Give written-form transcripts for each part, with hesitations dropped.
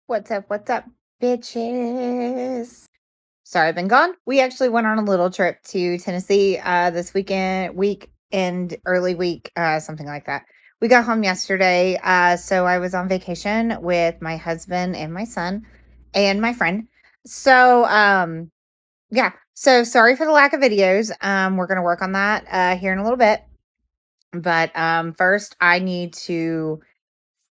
What's up, bitches? Sorry, I've been gone. We actually went on a little trip to Tennessee this weekend, early week, something like that. We got home yesterday, so I was on vacation with my husband and my son and my friend. So, yeah. So sorry for the lack of videos. We're gonna work on that here in a little bit. But first, I need to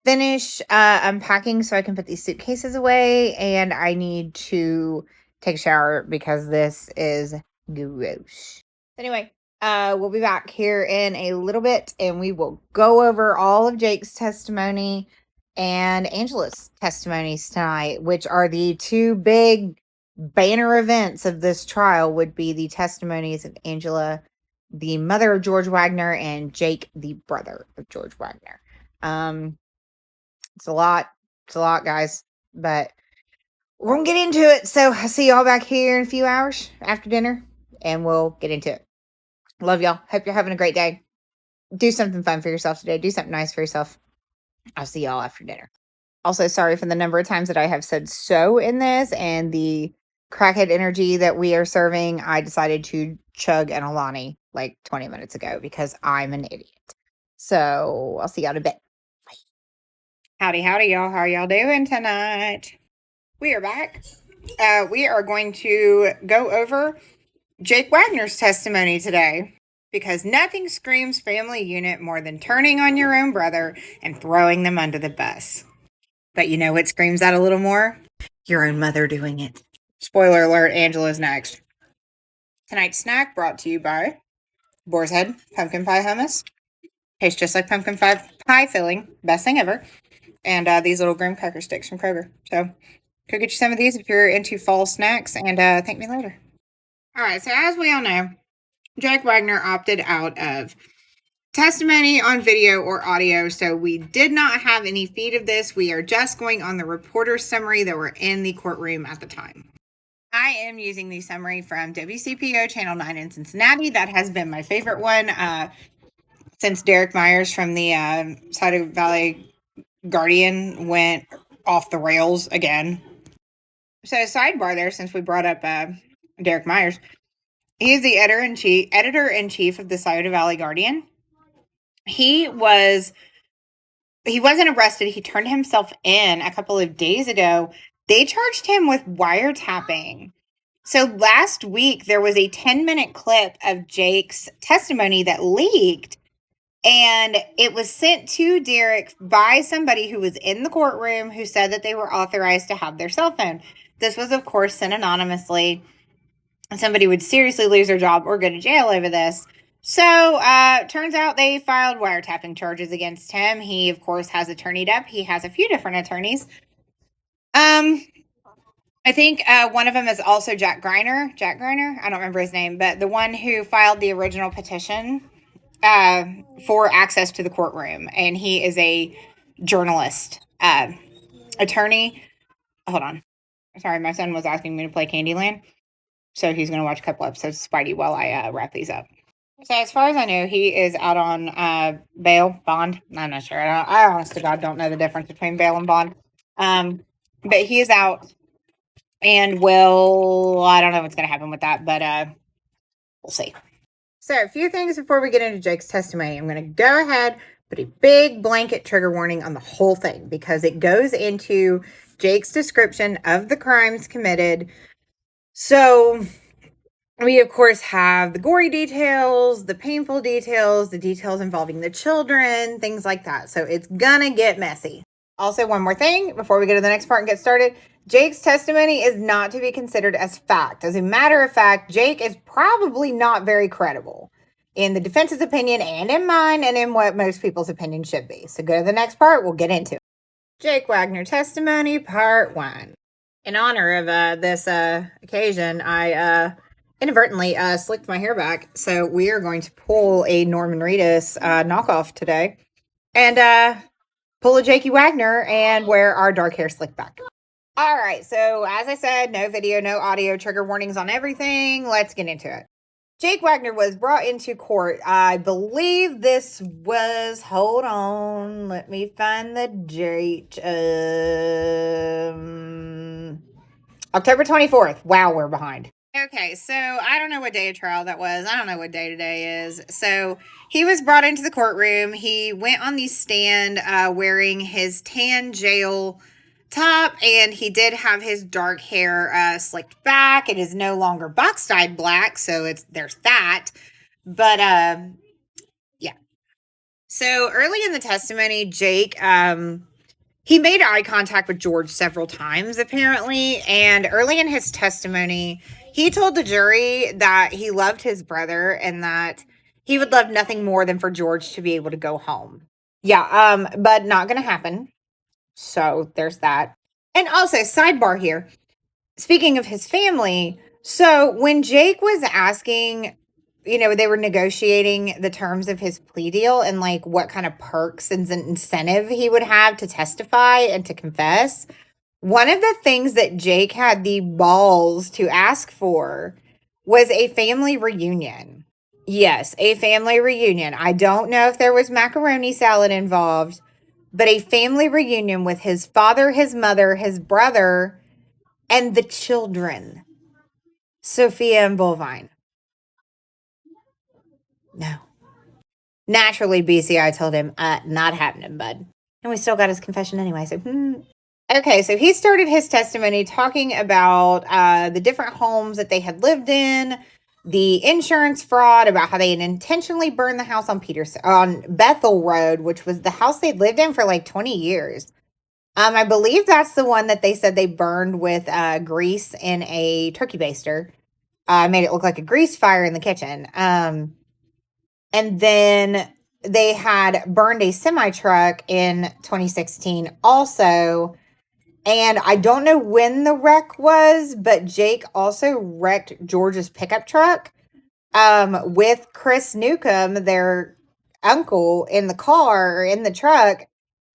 finish unpacking so I can put these suitcases away, and I need to take a shower because this is gross. Anyway, we'll be back here in a little bit and we will go over all of Jake's testimony and Angela's testimonies tonight, which are the two big banner events of this trial. Would be the testimonies of Angela, the mother of George Wagner, and Jake, the brother of George Wagner. It's a lot. It's a lot, guys. But we're going to get into it. So I'll see y'all back here in a few hours after dinner, and we'll get into it. Love y'all. Hope you're having a great day. Do something fun for yourself today. Do something nice for yourself. I'll see y'all after dinner. Also, sorry for the number of times that I have said so in this and the crackhead energy that we are serving. I decided to chug an Alani like 20 minutes ago because I'm an idiot. So I'll see y'all in a bit. Howdy, y'all. How are y'all doing tonight? We are back. We are going to go over Jake Wagner's testimony today because nothing screams family unit more than turning on your own brother and throwing them under the bus. But you know what screams that a little more? Your own mother doing it. Spoiler alert, Angela's next. Tonight's snack brought to you by Boar's Head Pumpkin Pie Hummus. Tastes just like pumpkin pie filling. Best thing ever. And these little graham cracker sticks from Kroger. So go get you some of these if you're into fall snacks, and thank me later. All right, so as we all know, Jake Wagner opted out of testimony on video or audio, so we did not have any feed of this. We are just going on the reporter summary that were in the courtroom at the time. I am using the summary from WCPO Channel 9 in Cincinnati. That has been my favorite one since Derek Myers from the Scioto Valley Guardian went off the rails again. So sidebar there, since we brought up Derek Myers, he is the editor-in-chief of the Scioto Valley Guardian. He wasn't arrested. He turned himself in a couple of days ago. They charged him with wiretapping. So last week, there was a 10-minute clip of Jake's testimony that leaked. And it was sent to Derek by somebody who was in the courtroom who said that they were authorized to have their cell phone. This was, of course, sent anonymously. Somebody would seriously lose their job or go to jail over this. So, turns out they filed wiretapping charges against him. He, of course, has attorneyed up. He has a few different attorneys. I think one of them is also Jack Greiner. I don't remember his name, but the one who filed the original petition for access to the courtroom, and he is a journalist attorney. Hold on, sorry, my son was asking me to play Candyland, so he's going to watch a couple episodes of Spidey while I wrap these up. So as far as I know, he is out on bond. I'm not sure. I honest to God don't know the difference between bail and bond. But he is out, and I don't know what's going to happen with that, but we'll see. So a few things before we get into Jake's testimony. I'm going to go ahead, put a big blanket trigger warning on the whole thing because it goes into Jake's description of the crimes committed. So we, of course, have the gory details, the painful details, the details involving the children, things like that. So it's going to get messy. Also, one more thing before we go to the next part and get started. Jake's testimony is not to be considered as fact. As a matter of fact, Jake is probably not very credible in the defense's opinion and in mine and in what most people's opinion should be. So go to the next part. We'll get into it. Jake Wagner testimony, part 1. In honor of this occasion, I inadvertently slicked my hair back. So we are going to pull a Norman Reedus knockoff today and pull a Jakey Wagner and wear our dark hair slicked back. All right, so as I said, no video, no audio, trigger warnings on everything. Let's get into it. Jake Wagner was brought into court. I believe this was, hold on, let me find the date. October 24th. Wow, we're behind. Okay, so I don't know what day of trial that was. I don't know what day today is. So he was brought into the courtroom. He went on the stand wearing his tan jail top, and he did have his dark hair slicked back. It is no longer box-dyed black, so there's that. But yeah. So early in the testimony, Jake he made eye contact with George several times, apparently. And early in his testimony, he told the jury that he loved his brother and that he would love nothing more than for George to be able to go home. Yeah, but not going to happen. So there's that. And also, sidebar here, speaking of his family, so when Jake was asking, they were negotiating the terms of his plea deal and like what kind of perks and incentive he would have to testify and to confess. One of the things that Jake had the balls to ask for was a family reunion. Yes, a family reunion. I don't know if there was macaroni salad involved, but a family reunion with his father, his mother, his brother, and the children, Sophia and Bovine. No. Naturally, BCI told him, not happening, bud. And we still got his confession anyway, so Okay, so he started his testimony talking about the different homes that they had lived in, the insurance fraud, about how they had intentionally burned the house on Bethel Road, which was the house they'd lived in for like 20 years. I believe that's the one that they said they burned with grease in a turkey baster. Made it look like a grease fire in the kitchen. And then they had burned a semi-truck in 2016 also. And I don't know when the wreck was, but Jake also wrecked George's pickup truck with Chris Newcomb, their uncle, in the car or in the truck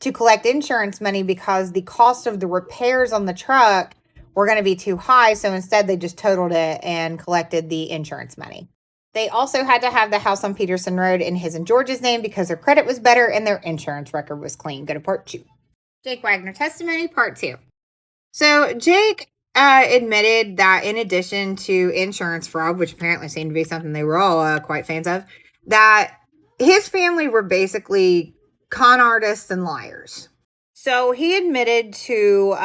to collect insurance money because the cost of the repairs on the truck were going to be too high. So instead, they just totaled it and collected the insurance money. They also had to have the house on Peterson Road in his and George's name because their credit was better and their insurance record was clean. Go to part 2. Jake Wagner testimony, part 2. So Jake admitted that in addition to insurance fraud, which apparently seemed to be something they were all quite fans of, that his family were basically con artists and liars. So he admitted to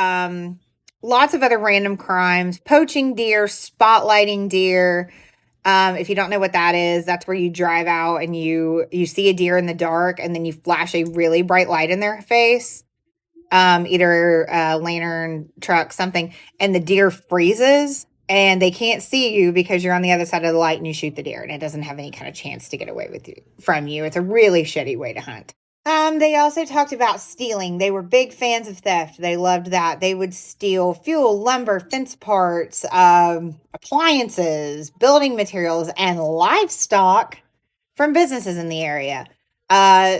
lots of other random crimes: poaching deer, spotlighting deer. If you don't know what that is, that's where you drive out and you see a deer in the dark and then you flash a really bright light in their face. Either a lantern, truck, something, and the deer freezes and they can't see you because you're on the other side of the light and you shoot the deer and it doesn't have any kind of chance to get away from you. It's a really shitty way to hunt. They also talked about stealing. They were big fans of theft. They loved that. They would steal fuel, lumber, fence parts, appliances, building materials, and livestock from businesses in the area.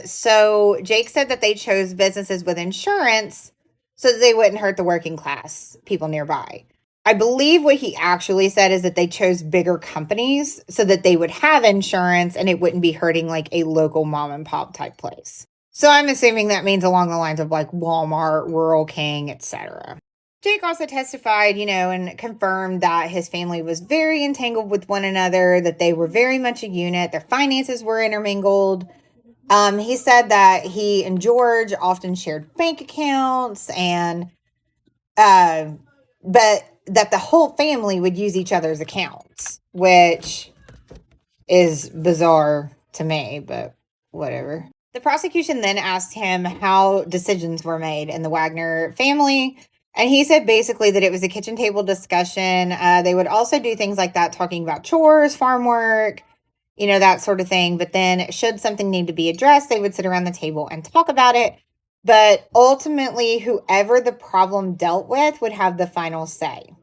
So Jake said that they chose businesses with insurance so that they wouldn't hurt the working class people nearby. I believe what he actually said is that they chose bigger companies so that they would have insurance and it wouldn't be hurting like a local mom and pop type place. So I'm assuming that means along the lines of like Walmart, Rural King, etc. Jake also testified, and confirmed that his family was very entangled with one another, that they were very much a unit, their finances were intermingled. He said that he and George often shared bank accounts but that the whole family would use each other's accounts, which is bizarre to me, but whatever. The prosecution then asked him how decisions were made in the Wagner family. And he said basically that it was a kitchen table discussion. They would also do things like that, talking about chores, farm work, that sort of thing. But then should something need to be addressed, they would sit around the table and talk about it. But ultimately, whoever the problem dealt with would have the final say.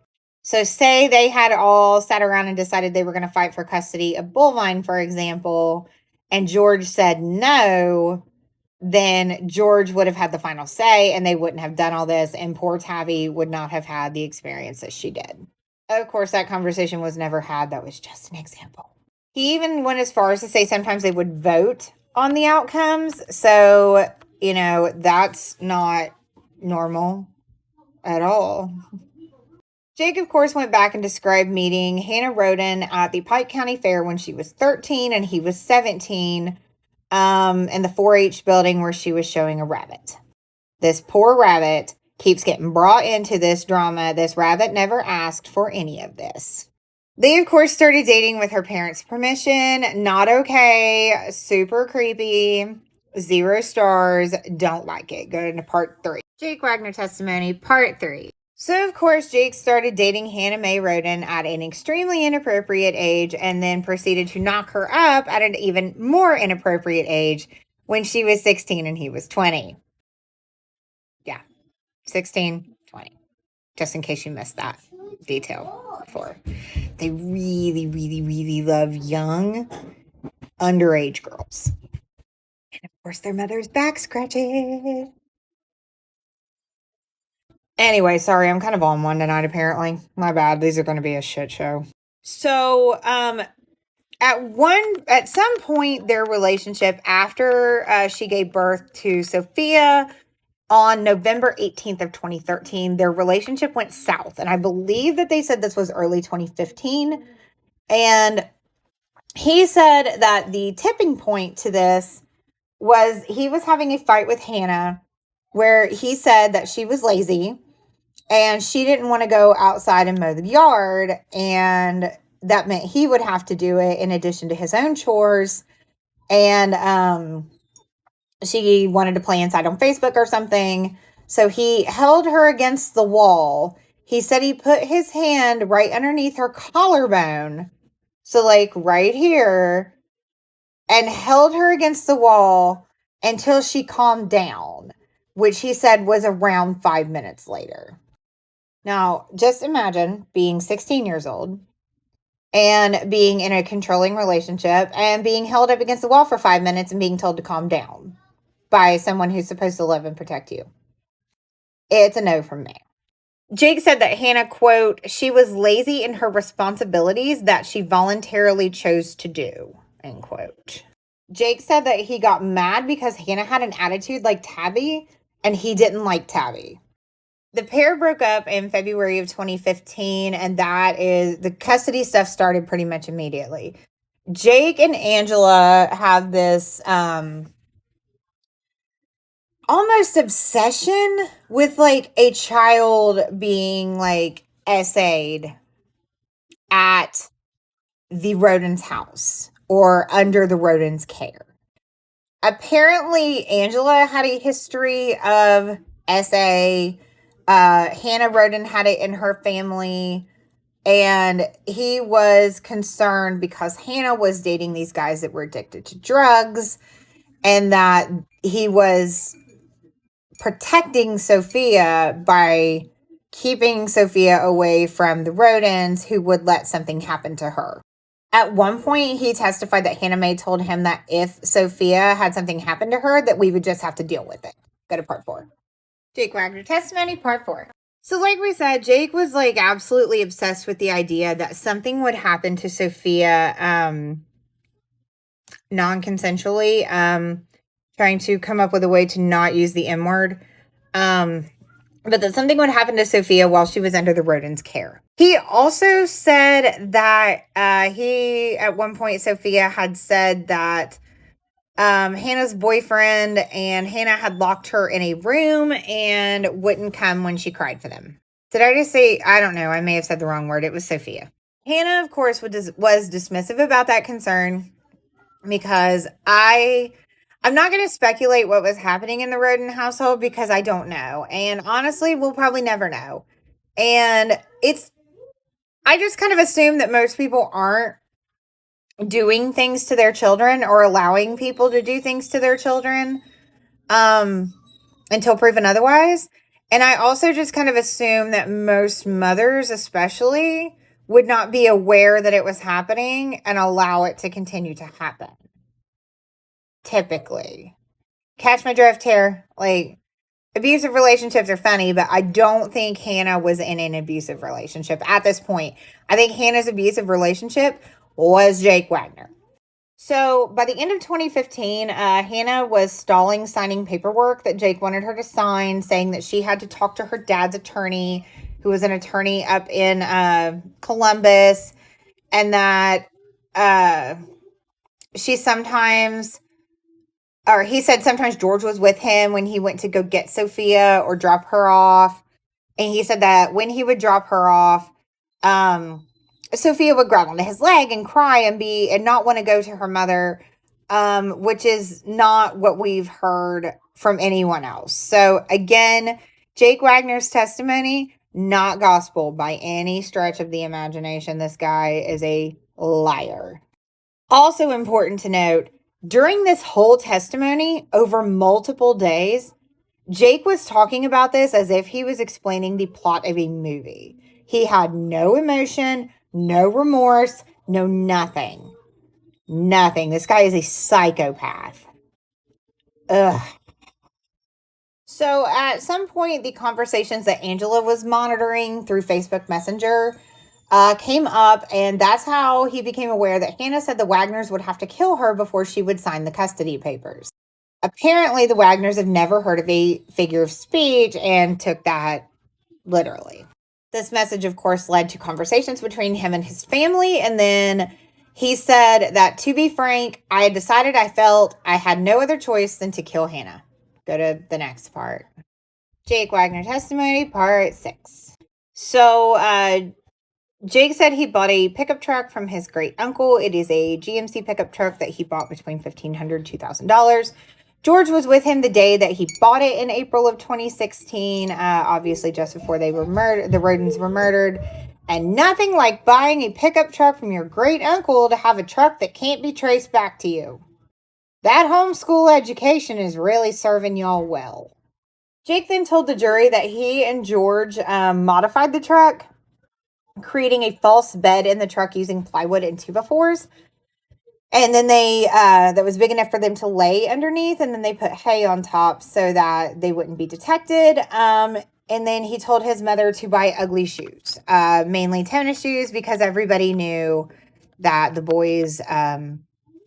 So say they had all sat around and decided they were going to fight for custody of Bullvine, for example, and George said no, then George would have had the final say and they wouldn't have done all this. And poor Tabby would not have had the experience that she did. Of course, that conversation was never had. That was just an example. He even went as far as to say sometimes they would vote on the outcomes. So, that's not normal at all. Jake, of course, went back and described meeting Hannah Roden at the Pike County Fair when she was 13 and he was 17, in the 4-H building where she was showing a rabbit. This poor rabbit keeps getting brought into this drama. This rabbit never asked for any of this. They, of course, started dating with her parents' permission. Not okay. Super creepy. 0 stars. Don't like it. Go into part 3. Jake Wagner testimony, part 3. So, of course, Jake started dating Hannah Mae Roden at an extremely inappropriate age and then proceeded to knock her up at an even more inappropriate age when she was 16 and he was 20. Yeah, 16, 20. Just in case you missed that detail before. They really, really, really love young, underage girls. And, of course, their mother's back scratches. Anyway, sorry, I'm kind of on one tonight, apparently. My bad. These are going to be a shit show. So, at some point, their relationship, after she gave birth to Sophia on November 18th of 2013, their relationship went south. And I believe that they said this was early 2015. And he said that the tipping point to this was he was having a fight with Hannah where he said that she was lazy and she didn't want to go outside and mow the yard, and that meant he would have to do it in addition to his own chores. And she wanted to play inside on Facebook or something, so he held her against the wall. He said he put his hand right underneath her collarbone, so like right here, and held her against the wall until she calmed down, which he said was around 5 minutes later. Now, just imagine being 16 years old and being in a controlling relationship and being held up against the wall for 5 minutes and being told to calm down by someone who's supposed to love and protect you. It's a no from me. Jake said that Hannah, quote, she was lazy in her responsibilities that she voluntarily chose to do, end quote. Jake said that he got mad because Hannah had an attitude like Tabby and he didn't like Tabby. The pair broke up in February of 2015, and that is the custody stuff started pretty much immediately. Jake and Angela have this almost obsession with like a child being like essayed at the Rodens' house or under the Rodens' care. Apparently, Angela had a history of SA. Hannah Roden had it in her family, and he was concerned because Hannah was dating these guys that were addicted to drugs, and that he was protecting Sophia by keeping Sophia away from the Rodens who would let something happen to her. At one point, he testified that Hannah Mae told him that if Sophia had something happen to her, that we would just have to deal with it. Go to part 4. Jake Wagner testimony, part 4. So like we said, Jake was like absolutely obsessed with the idea that something would happen to Sophia non-consensually, trying to come up with a way to not use the M word. But that something would happen to Sophia while she was under the Rodens' care. He also said that at one point, Sophia had said that Hannah's boyfriend and Hannah had locked her in a room and wouldn't come when she cried for them. Did I just say, I don't know, I may have said the wrong word. It was Sophia. Hannah, of course, was dismissive about that concern because I'm not going to speculate what was happening in the Roden household because I don't know. And honestly, we'll probably never know. And I just kind of assume that most people aren't doing things to their children or allowing people to do things to their children until proven otherwise. And I also just kind of assume that most mothers especially would not be aware that it was happening and allow it to continue to happen. Typically. Catch my drift here. Like, abusive relationships are funny, but I don't think Hannah was in an abusive relationship at this point. I think Hannah's abusive relationship was Jake Wagner. So by the end of 2015, Hannah was stalling signing paperwork that Jake wanted her to sign, saying that she had to talk to her dad's attorney who was an attorney up in Columbus, and that she sometimes, or he said sometimes George was with him when he went to go get Sophia or drop her off. And he said that when he would drop her off, Sophia would grab onto his leg and cry and not want to go to her mother, which is not what we've heard from anyone else. So again, Jake Wagner's testimony, not gospel by any stretch of the imagination. This guy is a liar. Also important to note, during this whole testimony over multiple days, Jake was talking about this as if he was explaining the plot of a movie. He had no emotion, no remorse, no nothing. Nothing. This guy is a psychopath. Ugh. So at some point, the conversations that Angela was monitoring through Facebook Messenger came up, and that's how he became aware that Hannah said the Wagners would have to kill her before she would sign the custody papers. Apparently, the Wagners have never heard of a figure of speech and took that literally. This message, of course, led to conversations between him and his family, and then he said that, to be frank, I had decided I felt I had no other choice than to kill Hannah. Go to the next part. Jake Wagner testimony, part 6. So, Jake said he bought a pickup truck from his great uncle. It is a GMC pickup truck that he bought between $1,500 and $2,000. George was with him the day that he bought it in April of 2016, obviously just before they were murdered. The Rodens were murdered. And nothing like buying a pickup truck from your great uncle to have a truck that can't be traced back to you. That homeschool education is really serving y'all well. Jake then told the jury that he and George modified the truck, creating a false bed in the truck using plywood and 2x4s. And then that was big enough for them to lay underneath. And then they put hay on top so that they wouldn't be detected. And then he told his mother to buy ugly shoes, mainly tennis shoes, because everybody knew that the boys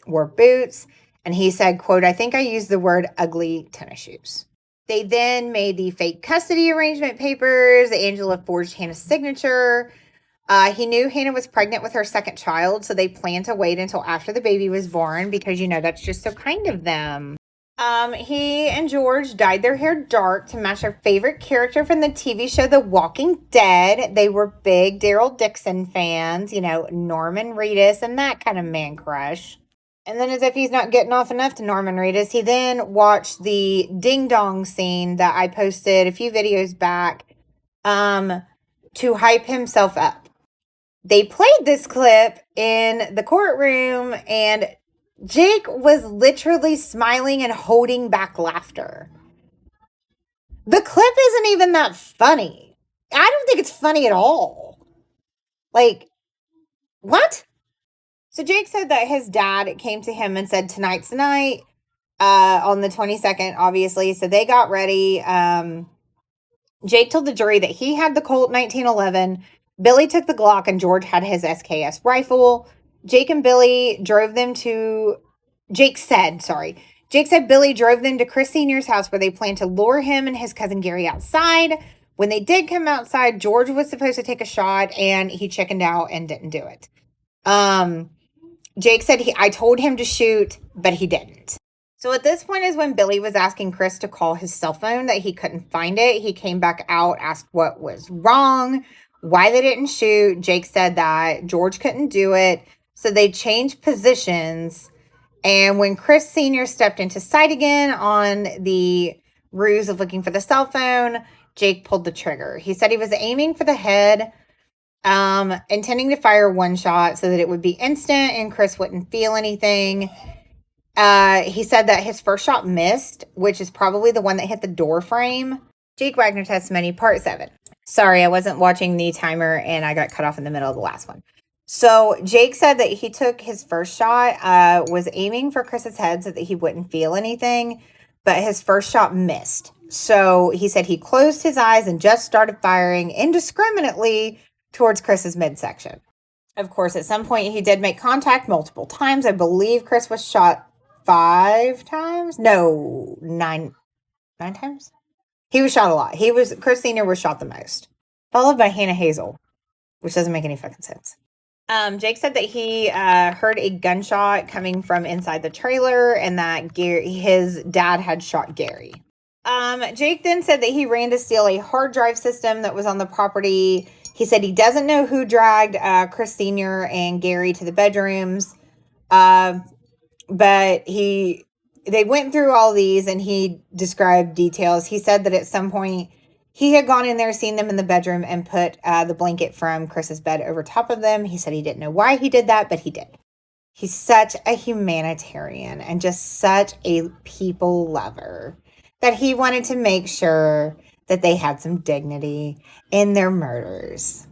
wore boots. And he said, quote, I think I used the word ugly tennis shoes. They then made the fake custody arrangement papers. Angela forged Hannah's signature. He knew Hannah was pregnant with her second child, so they planned to wait until after the baby was born because, that's just so kind of them. He and George dyed their hair dark to match their favorite character from the TV show The Walking Dead. They were big Daryl Dixon fans, Norman Reedus and that kind of man crush. And then, as if he's not getting off enough to Norman Reedus, he then watched the ding dong scene that I posted a few videos back to hype himself up. They played this clip in the courtroom, and Jake was literally smiling and holding back laughter. The clip isn't even that funny. I don't think it's funny at all. Like, what? So Jake said that his dad came to him and said, tonight's the night, on the 22nd, obviously. So they got ready. Jake told the jury that he had the Colt 1911. Billy took the Glock and George had his SKS rifle. Jake said Billy drove them to Chris Sr.'s house where they planned to lure him and his cousin Gary outside. When they did come outside, George was supposed to take a shot and he chickened out and didn't do it. Jake said I told him to shoot, but he didn't. So at this point is when Billy was asking Chris to call his cell phone, that he couldn't find it. He came back out, asked what was wrong, why they didn't shoot. Jake said that George couldn't do it. So they changed positions. And when Chris Sr. stepped into sight again on the ruse of looking for the cell phone, Jake pulled the trigger. He said he was aiming for the head, intending to fire one shot so that it would be instant and Chris wouldn't feel anything. He said that his first shot missed, which is probably the one that hit the door frame. Jake Wagner testimony, part 7. Sorry, I wasn't watching the timer and I got cut off in the middle of the last one. So Jake said that he took his first shot, was aiming for Chris's head so that he wouldn't feel anything, but his first shot missed. So he said he closed his eyes and just started firing indiscriminately towards Chris's midsection. Of course, at some point he did make contact multiple times. I believe Chris was shot 5 times. No, 9 times. He was shot a lot. Chris Sr. was shot the most. followed by Hannah Hazel, which doesn't make any fucking sense. Jake said that he heard a gunshot coming from inside the trailer and that his dad had shot Gary. Jake then said that he ran to steal a hard drive system that was on the property. He said he doesn't know who dragged Chris Sr. and Gary to the bedrooms, but they went through all these and he described details. He said that at some point he had gone in there, seen them in the bedroom, and put the blanket from Chris's bed over top of them. He said he didn't know why he did that, but he did. He's such a humanitarian and just such a people lover that he wanted to make sure that they had some dignity in their murders.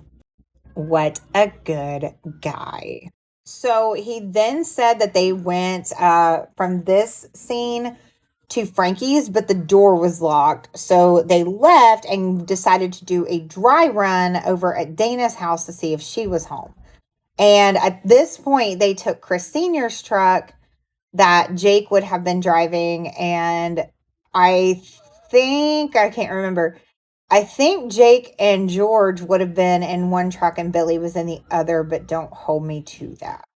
What a good guy. So he then said that they went from this scene to Frankie's, but the door was locked. So they left and decided to do a dry run over at Dana's house to see if she was home. And at this point, they took Chris Sr.'s truck that Jake would have been driving. And I can't remember. I think Jake and George would have been in one truck and Billy was in the other, but don't hold me to that.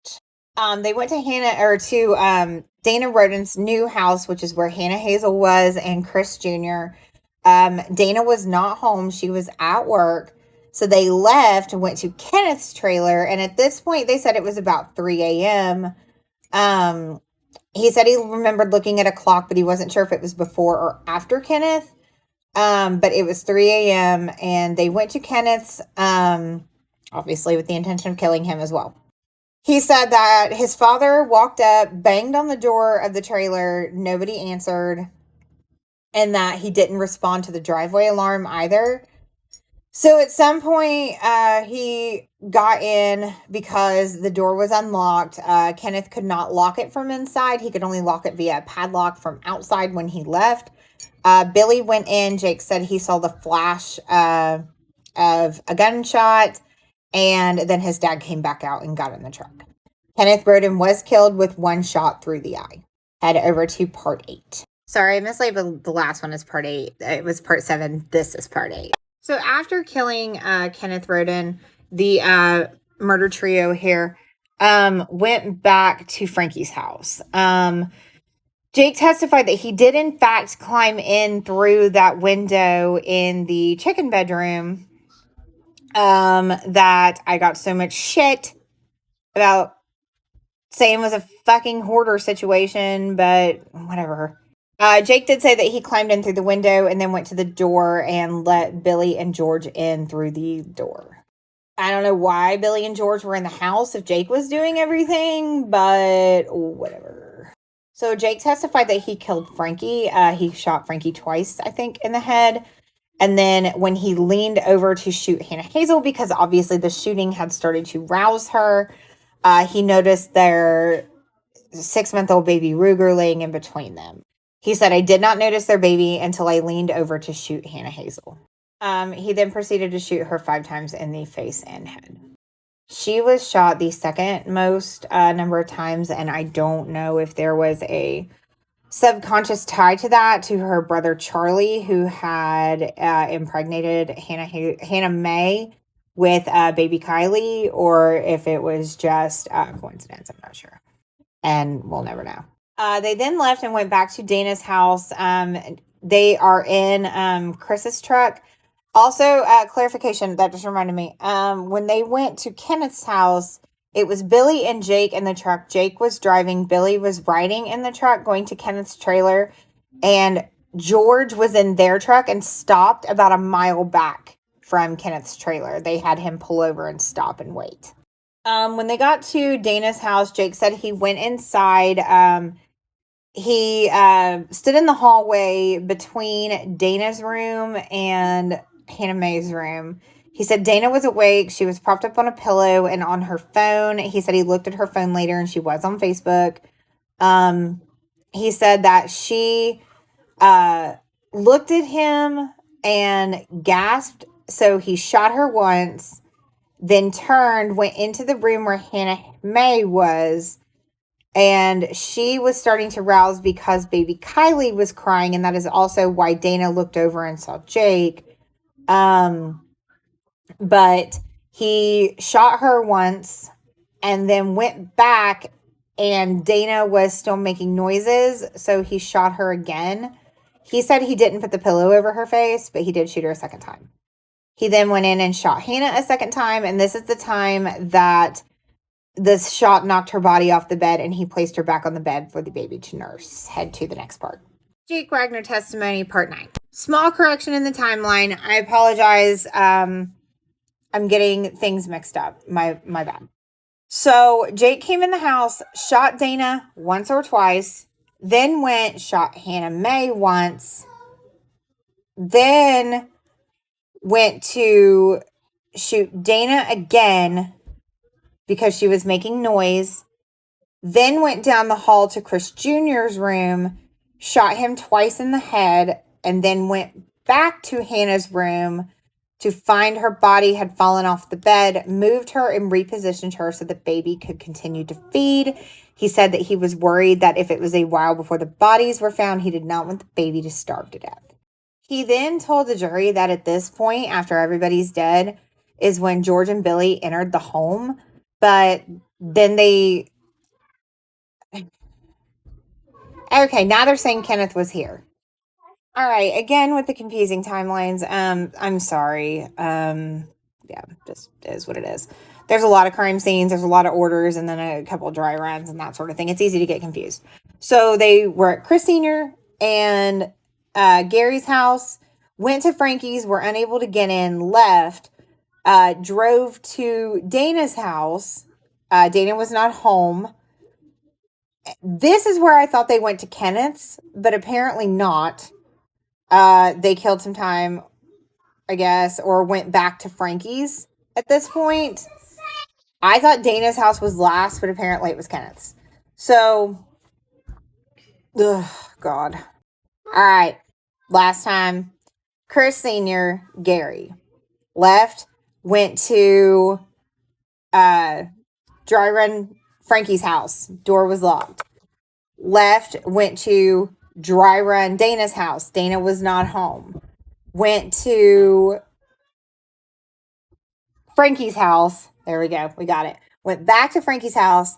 They went to Dana Roden's new house, which is where Hannah Hazel was and Chris Jr. Dana was not home. She was at work. So they left and went to Kenneth's trailer. And at this point, they said it was about 3 a.m. He said he remembered looking at a clock, but he wasn't sure if it was before or after Kenneth. But it was 3 a.m. and they went to Kenneth's, obviously with the intention of killing him as well. He said that his father walked up, banged on the door of the trailer. Nobody answered. And that he didn't respond to the driveway alarm either. So at some point, he got in because the door was unlocked. Kenneth could not lock it from inside. He could only lock it via a padlock from outside when he left. Billy went in. Jake said he saw the flash of a gunshot. And then his dad came back out and got in the truck. Kenneth Roden was killed with one shot through the eye. Head over to part 8. Sorry, I mislabeled the last one as part 8. It was part 7. This is part 8. So after killing Kenneth Roden, the murder trio here went back to Frankie's house. Jake testified that he did in fact climb in through that window in the chicken bedroom. That I got so much shit about saying was a fucking hoarder situation, but whatever. Jake did say that he climbed in through the window and then went to the door and let Billy and George in through the door. I don't know why Billy and George were in the house if Jake was doing everything, but whatever. So Jake testified that he killed Frankie. He shot Frankie twice, I think, in the head. And then when he leaned over to shoot Hannah Hazel, because obviously the shooting had started to rouse her, he noticed their 6-month-old baby Ruger laying in between them. He said, I did not notice their baby until I leaned over to shoot Hannah Hazel. He then proceeded to shoot her 5 times in the face and head. She was shot the second most number of times, and I don't know if there was a subconscious tie to that to her brother Charlie, who had impregnated Hannah Mae with baby Kylie, or if it was just coincidence. I'm not sure. And we'll never know. They then left and went back to Dana's house. They are in Chris's truck. Also, clarification, that just reminded me. When they went to Kenneth's house, it was Billy and Jake in the truck. Jake was driving. Billy was riding in the truck going to Kenneth's trailer. And George was in their truck and stopped about a mile back from Kenneth's trailer. They had him pull over and stop and wait. When they got to Dana's house, Jake said he went inside. He stood in the hallway between Dana's room and Hannah Mae's room. He said Dana was awake. She was propped up on a pillow and on her phone. He said he looked at her phone later and she was on Facebook. He said that she looked at him and gasped. So he shot her once, then turned, went into the room where Hannah Mae was, and she was starting to rouse because baby Kylie was crying, and that is also why Dana looked over and saw Jake. but he shot her once and then went back, and Dana was still making noises, so he shot her again. He said he didn't put the pillow over her face, but he did shoot her a second time. He then went in and shot Hannah a second time, and this is the time that this shot knocked her body off the bed, and he placed her back on the bed for the baby to nurse. Head to the next part. Jake Wagner testimony, part 9. Small correction in the timeline. I apologize. I'm getting things mixed up. My bad. So Jake came in the house, shot Dana once or twice, then shot Hannah Mae once, then went to shoot Dana again because she was making noise, then went down the hall to Chris Jr.'s room, shot him twice in the head, and then went back to Hannah's room to find her body had fallen off the bed, moved her and repositioned her so the baby could continue to feed. He said that he was worried that if it was a while before the bodies were found, he did not want the baby to starve to death. He then told the jury that at this point, after everybody's dead, is when George and Billy entered the home. But then okay, now they're saying Kenneth was here. All right, again with the confusing timelines. I'm sorry. Yeah, just is what it is. There's a lot of crime scenes, there's a lot of orders, and then a couple of dry runs and that sort of thing. It's easy to get confused. So they were at Chris Sr. and Gary's house, went to Frankie's, were unable to get in, left, drove to Dana's house. Dana was not home. This is where I thought they went to Kenneth's, but apparently not. They killed some time, I guess, or went back to Frankie's at this point. I thought Dana's house was last, but apparently it was Kenneth's. So, God. All right. Last time, Chris Sr., Gary left, went to dry run Frankie's house. Door was locked. Left, went to dry run Dana's house. Dana was not home. Went to Frankie's house. There we go. We got it. Went back to Frankie's house,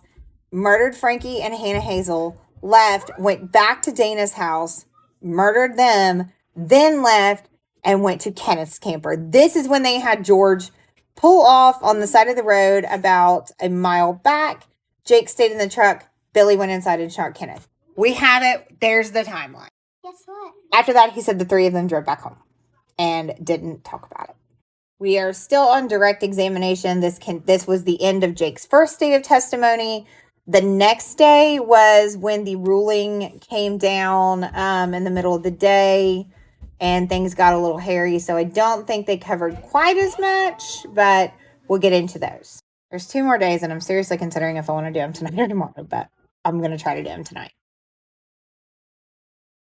murdered Frankie and Hannah Hazel, left, went back to Dana's house, murdered them, then left and went to Kenneth's camper. This is when they had George pull off on the side of the road about a mile back. Jake stayed in the truck. Billy went inside and shot Kenneth. We have it. There's the timeline. Guess what? After that, he said the three of them drove back home and didn't talk about it. We are still on direct examination. This was the end of Jake's first day of testimony. The next day was when the ruling came down in the middle of the day and things got a little hairy. So I don't think they covered quite as much, but we'll get into those. There's 2 more days and I'm seriously considering if I want to do them tonight or tomorrow, but I'm going to try to do them tonight.